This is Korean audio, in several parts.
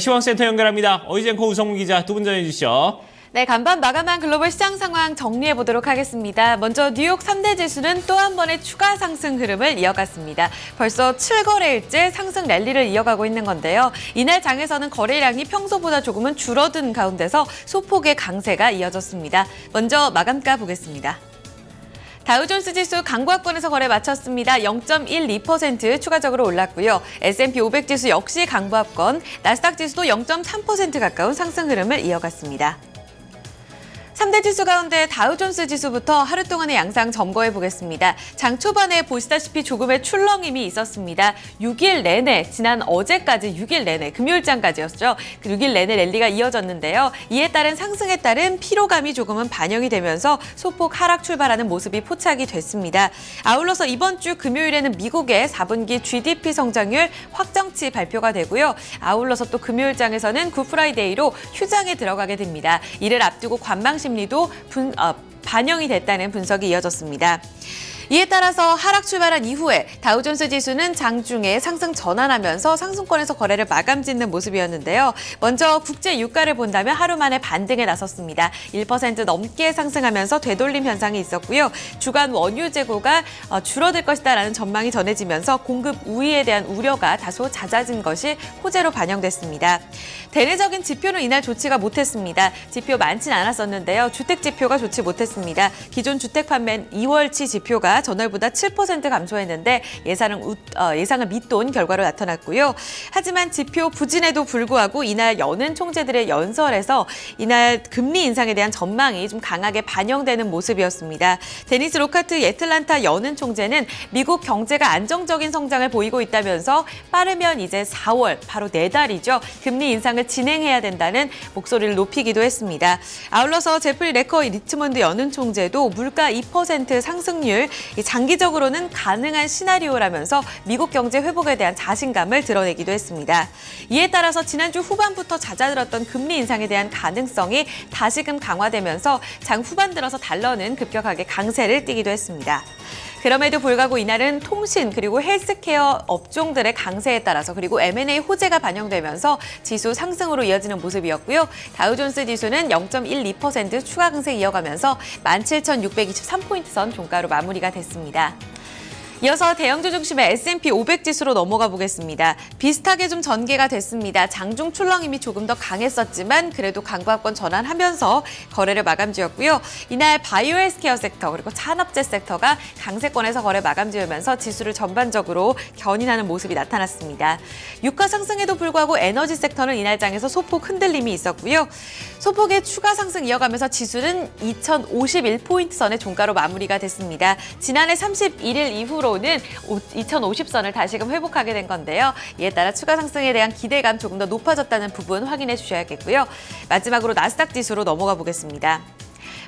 시황센터 연결합니다. 어이젠코 우성문 기자 두 분 전해주시죠. 네, 간밤 마감한 글로벌 시장 상황 정리해 보도록 하겠습니다. 먼저 뉴욕 3대 지수는 또 한 번의 추가 상승 흐름을 이어갔습니다. 벌써 7거래일째 상승 랠리를 이어가고 있는 건데요. 이날 장에서는 거래량이 평소보다 조금은 줄어든 가운데서 소폭의 강세가 이어졌습니다. 먼저 마감가 보겠습니다. 다우존스 지수 강보합권에서 거래 마쳤습니다. 0.12% 추가적으로 올랐고요. S&P 500 지수 역시 강보합권, 나스닥 지수도 0.3% 가까운 상승 흐름을 이어갔습니다. 3대 지수 가운데 다우존스 지수부터 하루 동안의 양상 점거해 보겠습니다. 장 초반에 보시다시피 조금의 출렁임이 있었습니다. 6일 내내, 지난 어제까지 6일 내내, 금요일장까지였죠. 그 6일 내내 랠리가 이어졌는데요. 이에 따른 상승에 따른 피로감이 조금은 반영이 되면서 소폭 하락 출발하는 모습이 포착이 됐습니다. 아울러서 이번 주 금요일에는 미국의 4분기 GDP 성장률 확정치 발표가 되고요. 아울러서 또 금요일장에서는 굿프라이데이로 휴장에 들어가게 됩니다. 이를 앞두고 관망 심리도 반영이 됐다는 분석이 이어졌습니다. 이에 따라서 하락 출발한 이후에 다우존스 지수는 장중에 상승 전환하면서 상승권에서 거래를 마감 짓는 모습이었는데요. 먼저 국제 유가를 본다면 하루 만에 반등에 나섰습니다. 1% 넘게 상승하면서 되돌림 현상이 있었고요. 주간 원유 재고가 줄어들 것이다라는 전망이 전해지면서 공급 우위에 대한 우려가 다소 잦아진 것이 호재로 반영됐습니다. 대내적인 지표는 이날 좋지가 못했습니다. 지표 많진 않았었는데요. 주택 지표가 좋지 못했습니다. 기존 주택 판매 2월치 지표가 전월보다 7% 감소했는데 예상을 밑돈 결과로 나타났고요. 하지만 지표 부진에도 불구하고 이날 여는 총재들의 연설에서 이날 금리 인상에 대한 전망이 좀 강하게 반영되는 모습이었습니다. 데니스 로카트 애틀란타 여는 총재는 미국 경제가 안정적인 성장을 보이고 있다면서 빠르면 이제 4월, 바로 내달이죠. 금리 인상을 진행해야 된다는 목소리를 높이기도 했습니다. 아울러서 제프리 레커 리치몬드 여는 총재도 물가 2% 상승률, 장기적으로는 가능한 시나리오라면서 미국 경제 회복에 대한 자신감을 드러내기도 했습니다. 이에 따라서 지난주 후반부터 잦아들었던 금리 인상에 대한 가능성이 다시금 강화되면서 장 후반 들어서 달러는 급격하게 강세를 띠기도 했습니다. 그럼에도 불구하고 이날은 통신 그리고 헬스케어 업종들의 강세에 따라서 그리고 M&A 호재가 반영되면서 지수 상승으로 이어지는 모습이었고요. 다우존스 지수는 0.12% 추가 강세 이어가면서 17,623포인트 선 종가로 마무리가 됐습니다. 이어서 대형주 중심의 S&P 500 지수로 넘어가 보겠습니다. 비슷하게 좀 전개가 됐습니다. 장중 출렁임이 조금 더 강했었지만 그래도 강보합권 전환하면서 거래를 마감 지었고요. 이날 바이오 헬스케어 섹터 그리고 산업재 섹터가 강세권에서 거래 마감 지으면서 지수를 전반적으로 견인하는 모습이 나타났습니다. 유가 상승에도 불구하고 에너지 섹터는 이날 장에서 소폭 흔들림이 있었고요. 소폭의 추가 상승 이어가면서 지수는 2,051포인트 선의 종가로 마무리가 됐습니다. 지난해 31일 이후로 는 2050선을 다시금 회복하게 된 건데요. 이에 따라 추가 상승에 대한 기대감 조금 더 높아졌다는 부분 확인해 주셔야겠고요. 마지막으로 나스닥 지수로 넘어가 보겠습니다.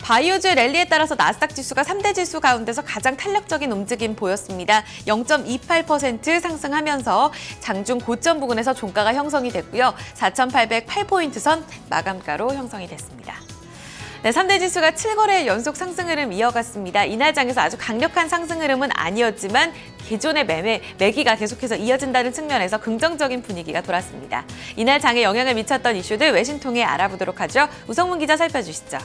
바이오주의 랠리에 따라서 나스닥 지수가 3대 지수 가운데서 가장 탄력적인 움직임 보였습니다. 0.28% 상승하면서 장중 고점 부근에서 종가가 형성이 됐고요. 4,808포인트 선 마감가로 형성이 됐습니다. 네, 3대 지수가 7거래일 연속 상승 흐름 이어갔습니다. 이날 장에서 아주 강력한 상승 흐름은 아니었지만 기존의 매기가 계속해서 이어진다는 측면에서 긍정적인 분위기가 돌았습니다. 이날 장에 영향을 미쳤던 이슈들 외신 통해 알아보도록 하죠. 우성문 기자 살펴주시죠.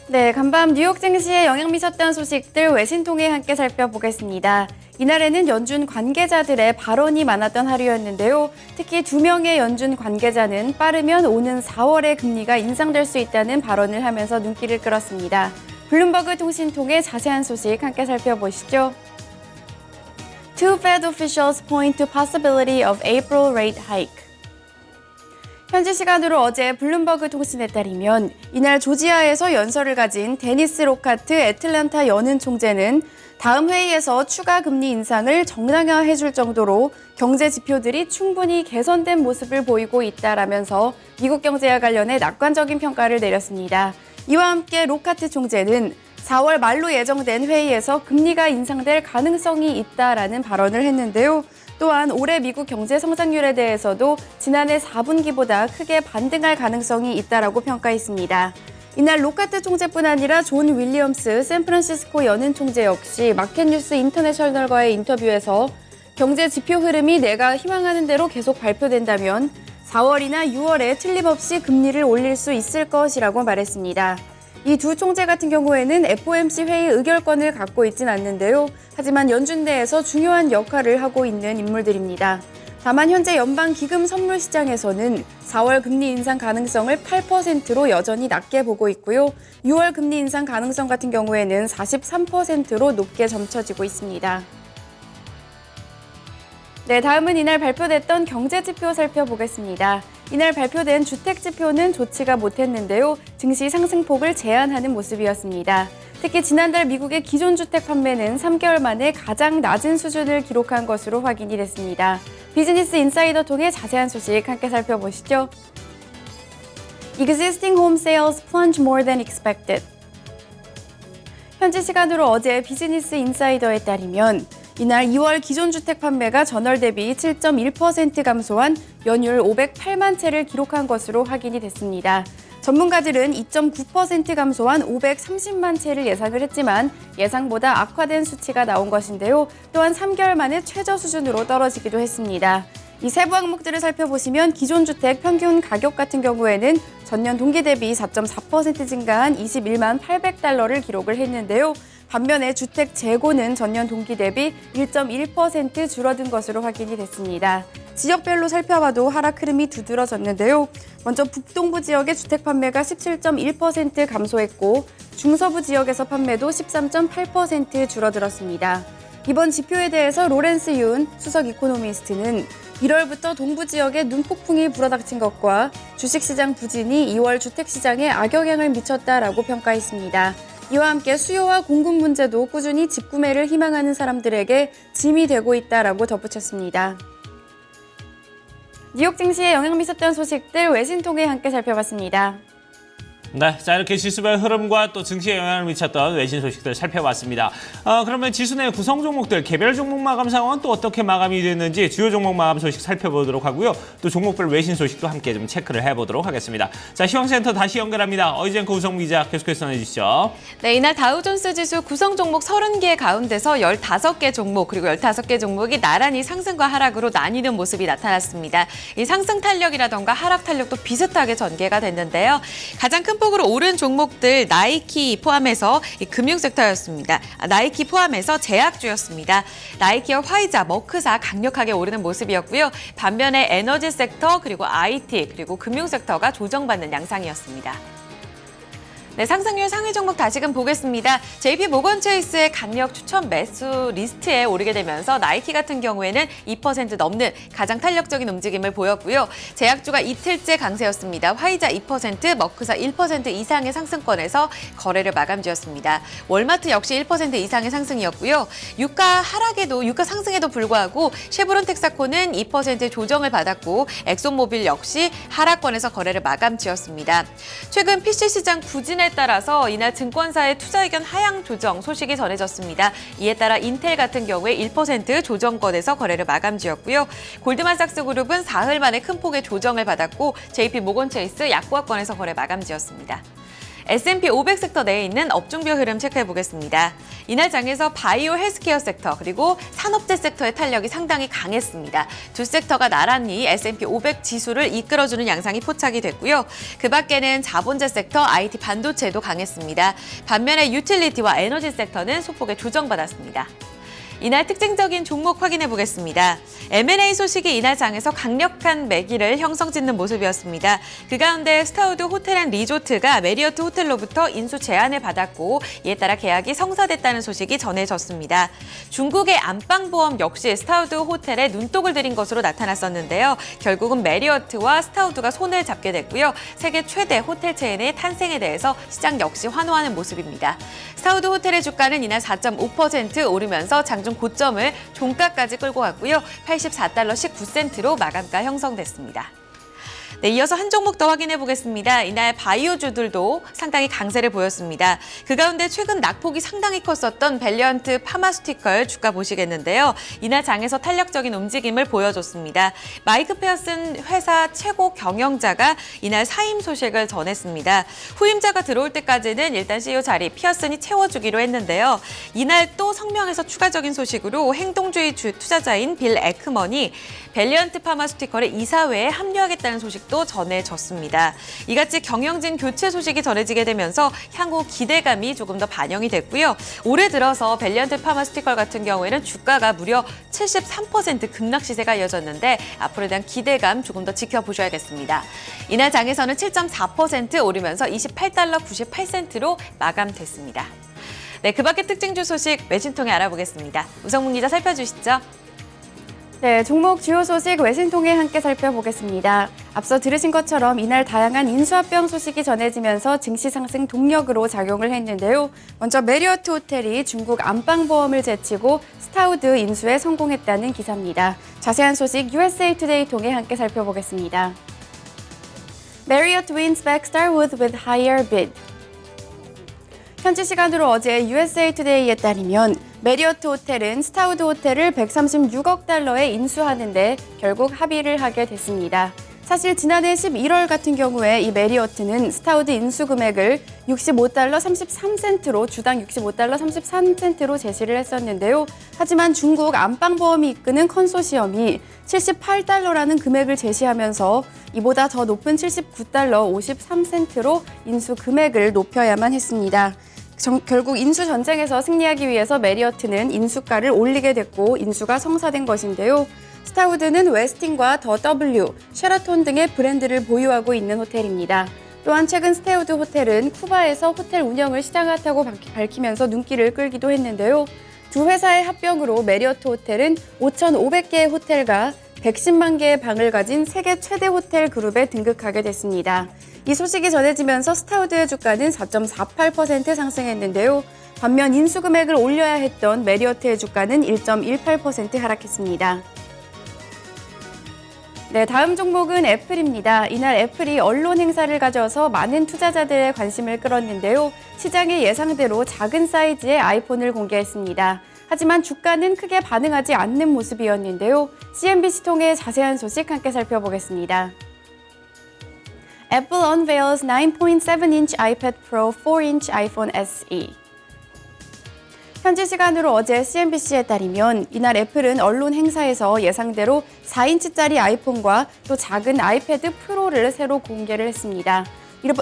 네, 간밤 뉴욕 증시에 영향 미쳤던 소식들 외신 통해 함께 살펴보겠습니다. 이날에는 연준 관계자들의 발언이 많았던 하루였는데요. 특히 2명의 연준 관계자는 빠르면 오는 4월에 금리가 인상될 수 있다는 발언을 하면서 눈길을 끌었습니다. 블룸버그 통신 통해 자세한 소식 함께 살펴보시죠. Two Fed officials point to possibility of April rate hike. 현지 시간으로 어제 블룸버그 통신에 따르면 이날 조지아에서 연설을 가진 데니스 로카트 애틀란타 여는 총재는 다음 회의에서 추가 금리 인상을 정당화해줄 정도로 경제 지표들이 충분히 개선된 모습을 보이고 있다라면서 미국 경제와 관련해 낙관적인 평가를 내렸습니다. 이와 함께 로카트 총재는 4월 말로 예정된 회의에서 금리가 인상될 가능성이 있다라는 발언을 했는데요. 또한 올해 미국 경제 성장률에 대해서도 지난해 4분기보다 크게 반등할 가능성이 있다라고 평가했습니다. 이날 로카트 총재뿐 아니라 존 윌리엄스 샌프란시스코 연은 총재 역시 마켓뉴스 인터내셔널과의 인터뷰에서 경제 지표 흐름이 내가 희망하는 대로 계속 발표된다면 4월이나 6월에 틀림없이 금리를 올릴 수 있을 것이라고 말했습니다. 이 두 총재 같은 경우에는 FOMC 회의 의결권을 갖고 있진 않는데요. 하지만 연준대에서 중요한 역할을 하고 있는 인물들입니다. 다만 현재 연방기금 선물 시장에서는 4월 금리 인상 가능성을 8%로 여전히 낮게 보고 있고요. 6월 금리 인상 가능성 같은 경우에는 43%로 높게 점쳐지고 있습니다. 네, 다음은 이날 발표됐던 경제지표 살펴보겠습니다. 이날 발표된 주택지표는 좋지가 못했는데요. 증시 상승폭을 제한하는 모습이었습니다. 특히 지난달 미국의 기존 주택 판매는 3개월 만에 가장 낮은 수준을 기록한 것으로 확인이 됐습니다. 비즈니스 인사이더 통해 자세한 소식 함께 살펴보시죠. Existing home sales plunge more than expected. 현지 시간으로 어제 비즈니스 인사이더에 따르면 이날 2월 기존 주택 판매가 전월 대비 7.1% 감소한 연율 508만 채를 기록한 것으로 확인이 됐습니다. 전문가들은 2.9% 감소한 530만 채를 예상을 했지만 예상보다 악화된 수치가 나온 것인데요. 또한 3개월 만에 최저 수준으로 떨어지기도 했습니다. 이 세부 항목들을 살펴보시면 기존 주택 평균 가격 같은 경우에는 전년 동기 대비 4.4% 증가한 21만 800달러를 기록을 했는데요. 반면에 주택 재고는 전년 동기 대비 1.1% 줄어든 것으로 확인이 됐습니다. 지역별로 살펴봐도 하락 흐름이 두드러졌는데요. 먼저 북동부 지역의 주택 판매가 17.1% 감소했고 중서부 지역에서 판매도 13.8% 줄어들었습니다. 이번 지표에 대해서 로렌스 윤 수석 이코노미스트는 1월부터 동부 지역에 눈폭풍이 불어닥친 것과 주식시장 부진이 2월 주택시장에 악영향을 미쳤다라고 평가했습니다. 이와 함께 수요와 공급 문제도 꾸준히 집 구매를 희망하는 사람들에게 짐이 되고 있다라고 덧붙였습니다. 뉴욕 증시에 영향 미쳤던 소식들 외신 통해 함께 살펴봤습니다. 네, 자 이렇게 지수별 흐름과 또 증시에 영향을 미쳤던 외신 소식들 살펴봤습니다. 그러면 지수 내 구성 종목들 개별 종목 마감 상황은 또 어떻게 마감이 됐는지 주요 종목 마감 소식 살펴보도록 하고요. 또 종목별 외신 소식도 함께 좀 체크를 해보도록 하겠습니다. 자, 시황센터 다시 연결합니다. 어이젠코 우성 기자 계속해서 전해주시죠. 네, 이날 다우존스 지수 구성 종목 30개 가운데서 15개 종목 그리고 15개 종목이 나란히 상승과 하락으로 나뉘는 모습이 나타났습니다. 이 상승 탄력이라던가 하락 탄력도 비슷하게 전개가 됐는데요. 가장 큰 폭으로 오른 종목들 나이키 포함해서 금융 섹터였습니다. 나이키 포함해서 제약주였습니다. 나이키와 화이자, 머크사 강력하게 오르는 모습이었고요. 반면에 에너지 섹터 그리고 IT 그리고 금융 섹터가 조정받는 양상이었습니다. 네, 상승률 상위 종목 다시금 보겠습니다. JP모건체이스의 강력 추천 매수 리스트에 오르게 되면서 나이키 같은 경우에는 2% 넘는 가장 탄력적인 움직임을 보였고요. 제약주가 이틀째 강세였습니다. 화이자 2%, 머크사 1% 이상의 상승권에서 거래를 마감지었습니다. 월마트 역시 1% 이상의 상승이었고요. 유가 상승에도 불구하고 쉐보론 텍사코는 2% 조정을 받았고 엑손모빌 역시 하락권에서 거래를 마감지었습니다. 최근 PC 시장 부진에 따라서 이날 증권사의 투자 의견 하향 조정 소식이 전해졌습니다. 이에 따라 인텔 같은 경우에 1% 조정권에서 거래를 마감지었고요. 골드만삭스 그룹은 사흘 만에 큰 폭의 조정을 받았고 JP모건체이스 약보합권에서 거래 마감지었습니다. S&P 500 섹터 내에 있는 업종별 흐름 체크해보겠습니다. 이날 장에서 바이오 헬스케어 섹터 그리고 산업재 섹터의 탄력이 상당히 강했습니다. 두 섹터가 나란히 S&P 500 지수를 이끌어주는 양상이 포착이 됐고요. 그 밖에는 자본재 섹터, IT 반도체도 강했습니다. 반면에 유틸리티와 에너지 섹터는 소폭의 조정받았습니다. 이날 특징적인 종목 확인해 보겠습니다. M&A 소식이 이날 장에서 강력한 매기를 형성짓는 모습이었습니다. 그 가운데 스타우드 호텔앤리조트가 메리어트 호텔로부터 인수 제안을 받았고 이에 따라 계약이 성사됐다는 소식이 전해졌습니다. 중국의 안방보험 역시 스타우드 호텔에 눈독을 들인 것으로 나타났었는데요. 결국은 메리어트와 스타우드가 손을 잡게 됐고요. 세계 최대 호텔 체인의 탄생에 대해서 시장 역시 환호하는 모습입니다. 스타우드 호텔의 주가는 이날 4.5% 오르면서 장중 고점을 종가까지 끌고 갔고요. $84.19로 마감가 형성됐습니다. 네, 이어서 한 종목 더 확인해 보겠습니다. 이날 바이오주들도 상당히 강세를 보였습니다. 그 가운데 최근 낙폭이 상당히 컸었던 밸리언트 파마스티컬 주가 보시겠는데요. 이날 장에서 탄력적인 움직임을 보여줬습니다. 마이크 페어슨 회사 최고 경영자가 이날 사임 소식을 전했습니다. 후임자가 들어올 때까지는 일단 CEO 자리 피어슨이 채워주기로 했는데요. 이날 또 성명에서 추가적인 소식으로 행동주의 투자자인 빌 에크먼이 밸리언트 파마스티컬의 이사회에 합류하겠다는 소식도 전해졌습니다. 이같이 경영진 교체 소식이 전해지게 되면서 향후 기대감이 조금 더 반영이 됐고요. 올해 들어서 밸리언트 파마스티컬 같은 경우에는 주가가 무려 73% 급락 시세가 이어졌는데 앞으로에 대한 기대감 조금 더 지켜보셔야겠습니다. 이날 장에서는 7.4% 오르면서 28달러 98센트로 마감됐습니다. 네, 그 밖의 특징주 소식 외신 통해 알아보겠습니다. 우성문 기자 살펴주시죠. 네, 종목 주요 소식 외신 통해 함께 살펴보겠습니다. 앞서 들으신 것처럼 이날 다양한 인수합병 소식이 전해지면서 증시 상승 동력으로 작용을 했는데요. 먼저 메리어트 호텔이 중국 안방보험을 제치고 스타우드 인수에 성공했다는 기사입니다. 자세한 소식 USA Today 통해 함께 살펴보겠습니다. Marriott wins back Starwood with higher bid. 현지 시간으로 어제 USA Today에 따르면 메리어트 호텔은 스타우드 호텔을 136억 달러에 인수하는데 결국 합의를 하게 됐습니다. 사실 지난해 11월 같은 경우에 이 메리어트는 스타우드 인수 금액을 65달러 33센트로 주당 65달러 33센트로 제시를 했었는데요. 하지만 중국 안방보험이 이끄는 컨소시엄이 78달러라는 금액을 제시하면서 이보다 더 높은 79달러 53센트로 인수 금액을 높여야만 했습니다. 결국 인수 전쟁에서 승리하기 위해서 메리어트는 인수가를 올리게 됐고 인수가 성사된 것인데요. 스타우드는 웨스틴과 더 W, 쉐라톤 등의 브랜드를 보유하고 있는 호텔입니다. 또한 최근 스타우드 호텔은 쿠바에서 호텔 운영을 시작하겠다고 밝히면서 눈길을 끌기도 했는데요. 두 회사의 합병으로 메리어트 호텔은 5,500개의 호텔과 110만 개의 방을 가진 세계 최대 호텔 그룹에 등극하게 됐습니다. 이 소식이 전해지면서 스타우드의 주가는 4.48% 상승했는데요. 반면 인수 금액을 올려야 했던 메리어트의 주가는 1.18% 하락했습니다. 네, 다음 종목은 애플입니다. 이날 애플이 언론 행사를 가져서 많은 투자자들의 관심을 끌었는데요. 시장의 예상대로 작은 사이즈의 아이폰을 공개했습니다. 하지만 주가는 크게 반응하지 않는 모습이었는데요. CNBC 통해 자세한 소식 함께 살펴보겠습니다. Apple unveils 9.7-inch iPad Pro 4-inch iPhone SE. 현지 시간으로 어제 CNBC에 따르면 이날 애플은 언론 행사에서 예상대로 4인치짜리 아이폰과 또 작은 아이패드 프로를 새로 공개를 했습니다.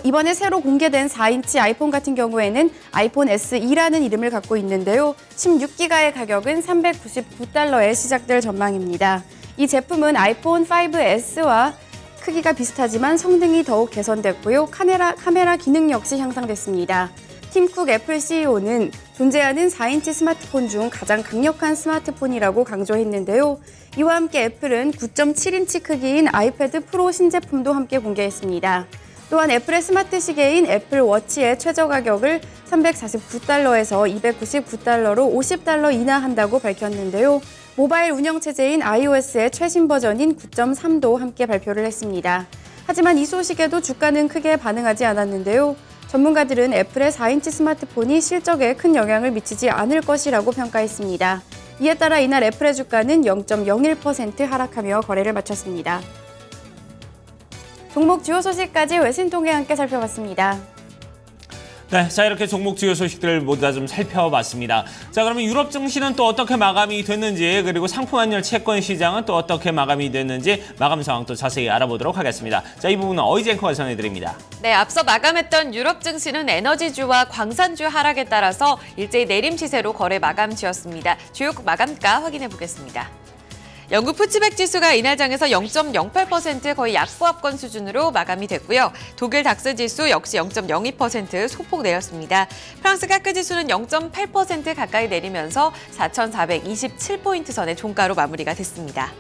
이번에 새로 공개된 4인치 아이폰 같은 경우에는 아이폰 SE라는 이름을 갖고 있는데요. 16기가의 가격은 399달러에 시작될 전망입니다. 이 제품은 아이폰 5S와 크기가 비슷하지만 성능이 더욱 개선됐고요. 카메라 기능 역시 향상됐습니다. 팀 쿡 애플 CEO는 존재하는 4인치 스마트폰 중 가장 강력한 스마트폰이라고 강조했는데요. 이와 함께 애플은 9.7인치 크기인 아이패드 프로 신제품도 함께 공개했습니다. 또한 애플의 스마트 시계인 애플 워치의 최저 가격을 349달러에서 299달러로 50달러 인하한다고 밝혔는데요. 모바일 운영체제인 iOS의 최신 버전인 9.3도 함께 발표를 했습니다. 하지만 이 소식에도 주가는 크게 반응하지 않았는데요. 전문가들은 애플의 4인치 스마트폰이 실적에 큰 영향을 미치지 않을 것이라고 평가했습니다. 이에 따라 이날 애플의 주가는 0.01% 하락하며 거래를 마쳤습니다. 종목 주요 소식까지 외신 통해 함께 살펴봤습니다. 네, 자 이렇게 종목 주요 소식들을 모두 다 좀 살펴봤습니다. 자 그러면 유럽 증시는 또 어떻게 마감이 됐는지 그리고 상품 환율 채권 시장은 또 어떻게 마감이 됐는지 마감 상황 또 자세히 알아보도록 하겠습니다. 자 이 부분은 어이지 앵커가 전해드립니다. 네, 앞서 마감했던 유럽 증시는 에너지주와 광산주 하락에 따라서 일제히 내림 시세로 거래 마감 지었습니다. 주요 마감가 확인해 보겠습니다. 영국 푸츠백 지수가 이날 장에서 0.08% 거의 약보합권 수준으로 마감이 됐고요. 독일 닥스 지수 역시 0.02% 소폭 내렸습니다. 프랑스 카크 지수는 0.8% 가까이 내리면서 4,427포인트 선의 종가로 마무리가 됐습니다.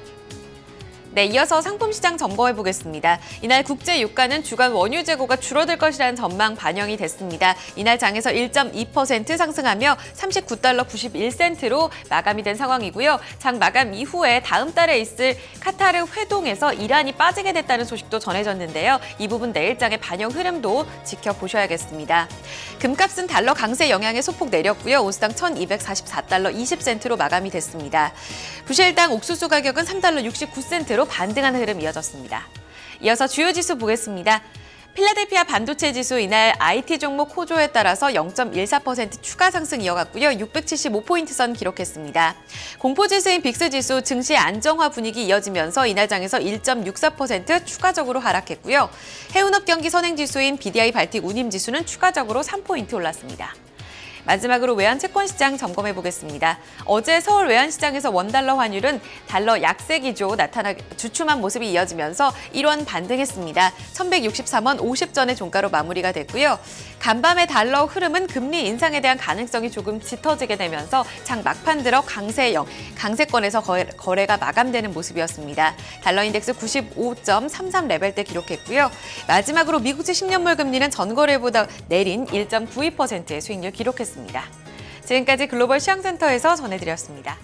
네, 이어서 상품시장 점검해 보겠습니다. 이날 국제 유가는 주간 원유 재고가 줄어들 것이라는 전망 반영이 됐습니다. 이날 장에서 1.2% 상승하며 39달러 91센트로 마감이 된 상황이고요. 장 마감 이후에 다음 달에 있을 카타르 회동에서 이란이 빠지게 됐다는 소식도 전해졌는데요. 이 부분 내일장의 반영 흐름도 지켜보셔야겠습니다. 금값은 달러 강세 영향에 소폭 내렸고요. 온스당 1,244달러 20센트로 마감이 됐습니다. 부실당 옥수수 가격은 3달러 69센트로 반등하는 흐름 이어졌습니다. 이어서 주요 지수 보겠습니다. 필라델피아 반도체 지수 이날 IT 종목 호조에 따라서 0.14% 추가 상승 이어갔고요. 675포인트 선 기록했습니다. 공포지수인 빅스지수 증시 안정화 분위기 이어지면서 이날 장에서 1.64% 추가적으로 하락했고요. 해운업 경기 선행지수인 BDI 발틱 운임지수는 추가적으로 3포인트 올랐습니다. 마지막으로 외환 채권시장 점검해 보겠습니다. 어제 서울 외환시장에서 원달러 환율은 달러 약세 기조 주춤한 모습이 이어지면서 1원 반등했습니다. 1163원 50전의 종가로 마무리가 됐고요. 간밤의 달러 흐름은 금리 인상에 대한 가능성이 조금 짙어지게 되면서 장 막판 들어 강세권에서 거래가 마감되는 모습이었습니다. 달러 인덱스 95.33 레벨대 기록했고요. 마지막으로 미국지 10년물 금리는 전거래보다 내린 1.92%의 수익률 기록했습니다. 지금까지 글로벌 시황센터에서 전해드렸습니다.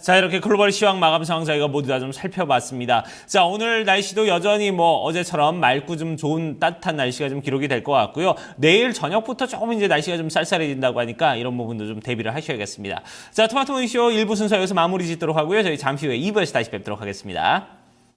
자, 이렇게 글로벌 시황 마감 상황 저희가 모두 다 좀 살펴봤습니다. 자, 오늘 날씨도 여전히 어제처럼 맑고 좀 좋은 따뜻한 날씨가 좀 기록이 될 것 같고요. 내일 저녁부터 조금 이제 날씨가 좀 쌀쌀해진다고 하니까 이런 부분도 좀 대비를 하셔야겠습니다. 자, 토마토 모닝쇼 1부 순서 여기서 마무리 짓도록 하고요. 저희 잠시 후에 2부에서 다시 뵙도록 하겠습니다.